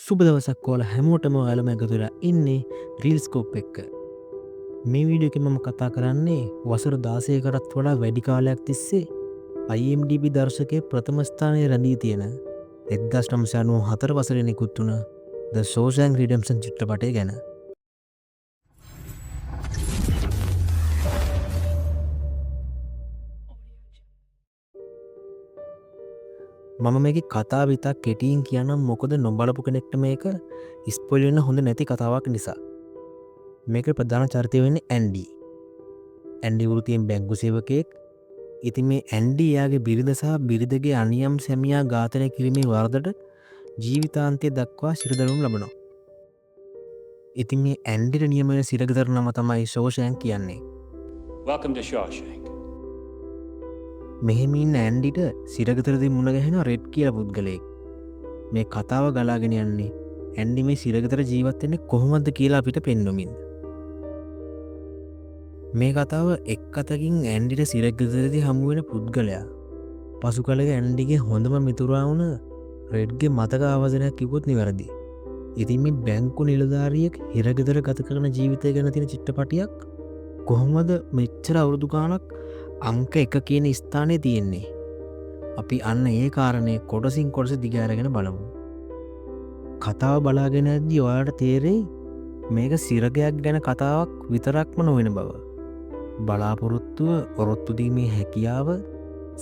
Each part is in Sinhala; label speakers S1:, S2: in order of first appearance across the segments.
S1: සුබ දවසක් ඔයාලා හැමෝටම ඔයාලම එකතු වෙලා ඉන්නේ රීල්ස්කෝප් එක්ක. මේ වීඩියෝ එකෙන් මම කතා කරන්නේ වසර 16කටත් වඩා වැඩි කාලයක් තිස්සේ IMDb දර්ශකයේ ප්‍රථම ස්ථානයේ රැඳී තියෙන 1994 වසරේ නිකුත් වුණ The Shawshank Redemption චිත්‍රපටය ගැන. මම මේකේ කතාව විතක් කෙටියෙන් කියනම් මොකද නොබලපු කෙනෙක්ට මේක ස්පොයිලර් වෙන්න හොඳ නැති කතාවක් නිසා. මේකේ ප්‍රධාන චරිතය වෙන්නේ ඇන්ඩි. ඇන්ඩි වෘතියෙන් බැංකු සේවකයෙක්. ඉතින් මේ ඇන්ඩි යාගේ බිරිඳ සහ බිරිඳගේ අනියම් සැමියා ඝාතනය කිරීමේ වරදට ජීවිතාන්තය දක්වා සිරදරුම් ලබනවා. ඉතින් මේ ඇන්ඩිට නියම වෙන සිරගතර නම තමයි ෂෝෂෑන්ක් කියන්නේ.
S2: Welcome to Shawshank.
S1: මෙහෙම ඉන්න ඇන්ඩිට සිරගතරදී මුණ ගැහෙන රෙඩ් කියලා පුද්ගලයෙක්. මේ කතාව ගලාගෙන යන්නේ ඇන්ඩි මේ සිරගතර ජීවත් වෙන්නේ කොහොමද කියලා අපිට පෙන්වමින්. මේ කතාව එක් අතකින් ඇන්ඩිට සිරගතරදී හමු වෙන පුද්ගලයා පසු කලක ඇන්ඩිගේ හොඳම මිතුරා වුණ රෙඩ්ගේ මතක ආවර්ජනයක් කිව්වොත් නිවැරදි. ඉතින් මේ බැංකු නිලධාරියෙක් හිරගෙදර ගත කරන ජීවිතය ගැන තියෙන චිත්‍රපටියක් කොහොමද මෙච්චර අවුරුදු ගාණක් අංක 1 කියන ස්ථානයේ තියෙන්නේ. අපි අන්න ඒ කාරණේ කොටසින් කොටස දිග අරගෙන බලමු. කතාව බලාගෙන යද්දී ඔයාලට තේරෙයි මේක සිරගයක් ගැන කතාවක් විතරක්ම නොවන බව. බලාපොරොත්තුව ඔරොත්තු දීමේ හැකියාව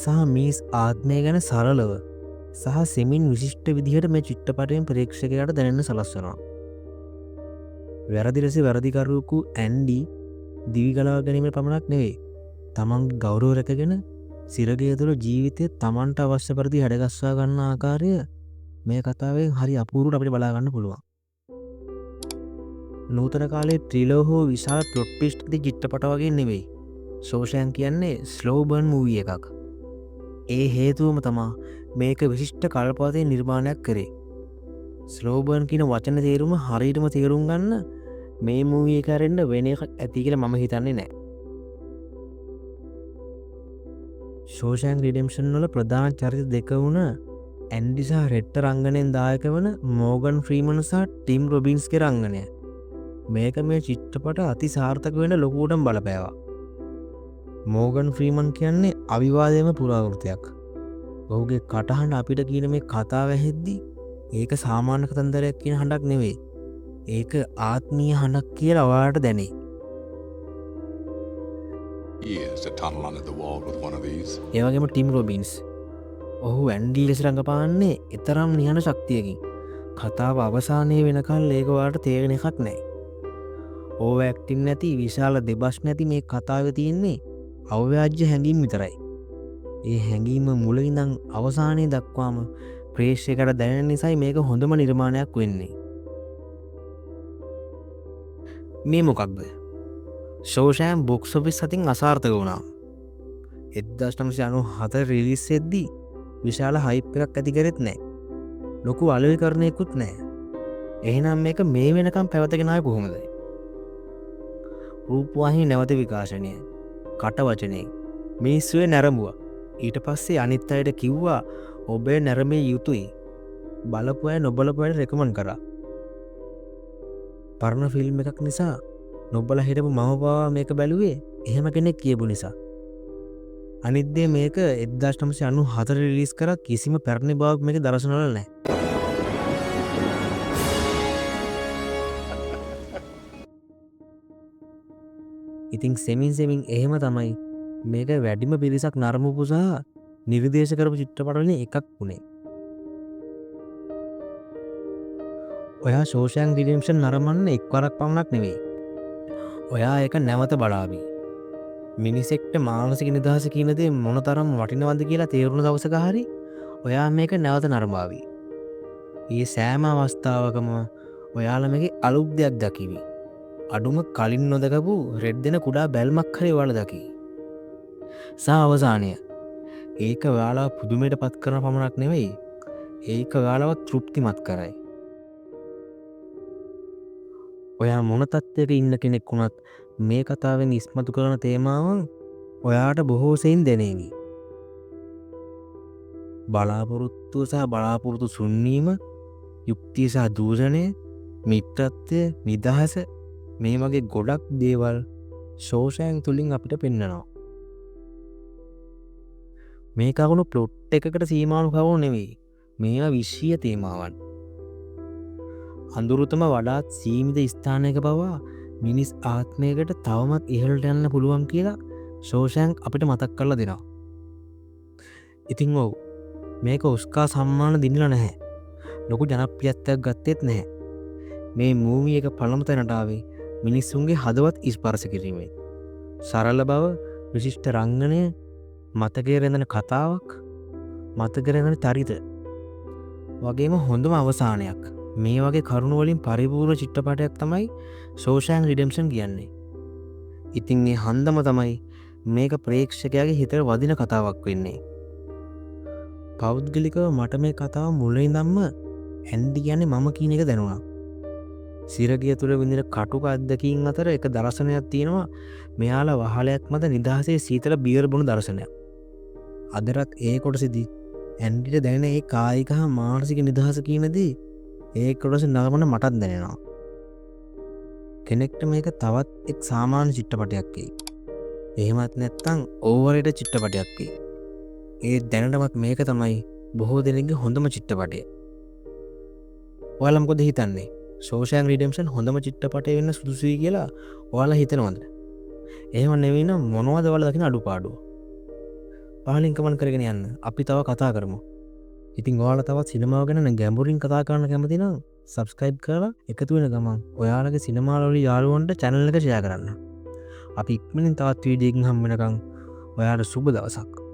S1: සහ මිනිස් ආත්මය ගැන සරලව සහ සෙමින් විශිෂ්ට විදිහට මේ චිත්‍රපටයෙන් ප්‍රේක්ෂකයාට දැනෙන්න සලස්වනවා. වැරදි ලෙස වැරදිකරුවෙකු ඇන්ඩි දිවි ගලවා ගැනීමට පමණක් නෙවෙයි, තමන්ගේ ගෞරව රැකගෙන සිරගය තුළ ජීවිතය තමන්ට අවශ්‍ය පරිදි හැඩගස්වා ගන්න ආකාරය මේ කතාවෙන් හරි අපූර්වට අපිට බලා ගන්න පුළුවන්. නූතන කාලේ ත්‍රිලෝ හෝ විශාල ප්ලොට් ට්විස්ට් ඇති චිත්‍රපට වගේ නෙවෙයි. ෂෝෂෑන්ක් කියන්නේ ස්ලෝ බර්න් මූවී එකක්. ඒ හේතුවම තමා මේක විශිෂ්ට කල්පවතේ නිර්මාණයක් කරේ. ස්ලෝ බර්න් කියන වචන තේරුම හරියටම තේරුම් ගන්න මේ මූවී එක අරින්න වෙන එකක් ඇති කියලා මම හිතන්නේ නැහැ. ෂෝෂෑන්ක් රිඩෙම්ප්ෂන් වල ප්‍රධාන චරිත දෙක වුණ ඇන්ඩි සහ රෙඩ්ට රංගනයෙන් දායක වන මෝගන් ෆ්‍රීමන් සහ ටිම් රොබින්ස්ගේ රංගනය මේක මේ චිත්‍රපට අති සාර්ථක වෙන්න ලොකුවටම බලපෑවා. මෝගන් ෆ්‍රීමන් කියන්නේ අවිවාදයේම පුරාවෘත්තයක්. ඔහුගේ කටහඬ අපිට කියන මේ කතාව ඇහෙද්දී ඒක සාමාන්‍ය කතන්දරයක් කියන හඬක් නෙවෙයි. ඒක ආත්මීය හඬක් කියලා ඔයාලට දැනේ.
S3: Years to tunnel under the wall with one of these.
S1: ඒ වගේම ටිම් රොබින්ස්. ඔහු ඇන්ඩි ලෙස රඟපාන්නේ ඊතරම් නිහඬ ශක්තියකින්. කතාව අවසානයේ වෙනකල් ඒක ඔයාලට තේරෙන එකක් නැහැ. ඕවර් ඇක්ටින් නැති විශාල දෙබස් නැති මේ කතාවේ තියෙන්නේ අව්‍යාජ්‍ය හැඟීම් විතරයි. ඒ හැඟීම මුල ඉඳන් අවසානයේ දක්වාම ප්‍රේක්ෂකයට දැනෙන නිසායි මේක හොඳම නිර්මාණයක් වෙන්නේ. මේ මොකක්ද? ෂෝෂෑන්ක් බොක්ස් ඔෆිස් අතින් අසාර්ථක වුණා. 1994 රිලීස් වෙද්දී විශාල හයිප් එකක් ඇති කරෙත් නැහැ. ලොකු අලෙවිකරණයකුත් නැහැ. එහෙනම් මේක මේ වෙනකම් පැවතගෙන ආවේ කොහොමද? රූපවාහිනී නැවත විකාශනය, කට වචනේ මිනිස්සුවේ නැරඹුවා. ඊට පස්සේ අනිත් අයට කිව්වා ඔබේ නැරඹිය යුතුයි. බලපු අය නොබලපු අයට රෙකමන්ඩ් කරා. පරණ ෆිල්ම් එකක් නිසා නොබල හිටපු මම පවා මේක බැලුවේ එහෙම කෙනෙක් කියපු නිසා. අනිත් දේ මේක 1994 රිලීස් කරා කිසිම පැරණි බවක් මේකේ දර්ශනවල නැහැ. ඉතින් සෙමින් එහෙම තමයි මේක වැඩිම පිරිසක් නරඹපු සහ නිර්දේශ කරපු චිත්‍රපටවලින් එකක් වුණේ. ඔයා ෂෝෂෑන්ක් රිඩෙම්ප්ෂන් නරඹන්න එක්වරක් පමණක් නෙවෙයි. ඔයා ඒක නැවත බලාවි. මිනිසෙක්ට මානසික නිදහස කියන දේ මොනතරම් වටිනවද කියලා තේරුණ දවසක හරි ඔයා මේක නැවත නරඹාවි. මේ සෑම අවස්ථාවකම ඔයාලා මේකේ අලුත් දෙයක් දකිවි. අඩුම කලින් නොදකපු රෙඩ් දෙන කුඩා බැල්මක් හරි ඔයාලා දකි. සහ අවසානය ඒක ඔයාලා පුදුමයට පත් කරන පමණක් නෙවෙයි, ඒක ඔයාලව තෘප්තිමත් කරයි. ඔයා මොන තත්ත්වයක ඉන්න කෙනෙක් වුණත් මේ කතාවෙන් ඉස්මතු කරන තේමාවන් ඔයාට බොහෝ සෙයින් දැනේවි. බලාපොරොත්තුව සහ බලාපොරොත්තු සුන්වීම යුක්තිය සහ දූෂණය, මිත්‍රත්වය, නිදහස මේ වගේ ගොඩක් දේවල් ෂෝෂෑන්ක් තුලින් අපිට පෙන්නනවා. මේ කවුණු ප්ලොට් එකකට සීමානුකවුණු නෙවෙයි. මේවා විශ්වීය තේමාවන්. අඳුරුතම වඩාත් සීමිත ස්ථානයක පවා මිනිස් ආත්මයකට තවමත් ඉහළට යන්න පුළුවන් කියලා ෂෝෂෑන්ක් අපිට මතක් කරලා දෙනවා. ඉතින් ඔව් මේක ඔස්කා සම්මාන දිනලා නැහැ. ලොකු ජනප්‍රියත්වයක් ගත්තෙත් නැහැ. මේ මූවි එක පළමු තැනට ආවේ මිනිස්සුන්ගේ හදවත් ස්පර්ශ කිරීමෙන්. සරල බව, විශිෂ්ට රංගනය, මතකයේ රැඳෙන කතාවක්, මතකයේ රැඳෙන චරිත වගේම හොඳම අවසානයක්. මේ වගේ කරුණු වලින් පරිපූර්ණ චිත්‍රපටයක් තමයි ෂෝෂෑන්ක් රිඩෙම්ප්ෂන් කියන්නේ. ඉතින් මේ හන්දම තමයි මේක ප්‍රේක්ෂකයාගේ හිතට වදින කතාවක් වෙන්නේ. පෞද්ගලිකව මට මේ කතාව මුලින් ඉඳන්ම ඇන්ඩි කියන්නේ මම කියන එක දැනුණා. සිරගිය තුළ විඳින කටුක අත්දැකීම් අතර එක දර්ශනයක් තියෙනවා. මෙයාලා වහලයක් මත නිදහසේ සීතල බියර් බොන දර්ශනයක්. අදටත් ඒ කොටසේදී ඇන්ඩිට දැනෙන ඒ කායික හා මානසික නිදහස කියනදී ඒ කොටස නගමන මටත් දැනෙනවා. කෙනෙක්ට මේක තවත් එක් සාමාන්‍ය චිත්‍රපටයක් වෙයි. එහෙමත් නැත්නම් ඕවරේට් චිත්‍රපටයක් වෙයි. ඒ දැනටමත් මේක තමයි බොහෝ දෙනෙක්ගේ හොඳම චිත්‍රපටය. ඔයාලා මොකද හිතන්නේ? ෂෝෂෑන්ක් රිඩෙම්ප්ෂන් හොඳම චිත්‍රපටය වෙන්න සුදුසුයි කියලා ඔයාලා හිතනවද? එහෙම නෙවෙයි නම් මොනවද ඔයාලා දකින අඩුපාඩු? පහලින් කමෙන්ට් කරගෙන යන්න. අපි තව කතා කරමු. ඉතින් ඔයාලා තවත් සිනමාව ගැන ගැඹුරින් කතා කරන්න කැමති නම් subscribe කරලා එකතු වෙන ගමන් ඔයාලගේ සිනමා වල යාළුවන්ට channel එක share කරන්න. අපි ඉක්මනින් තවත් වීඩියෝ එකකින් හම්බ වෙනකන් ඔයාලට සුබ දවසක්.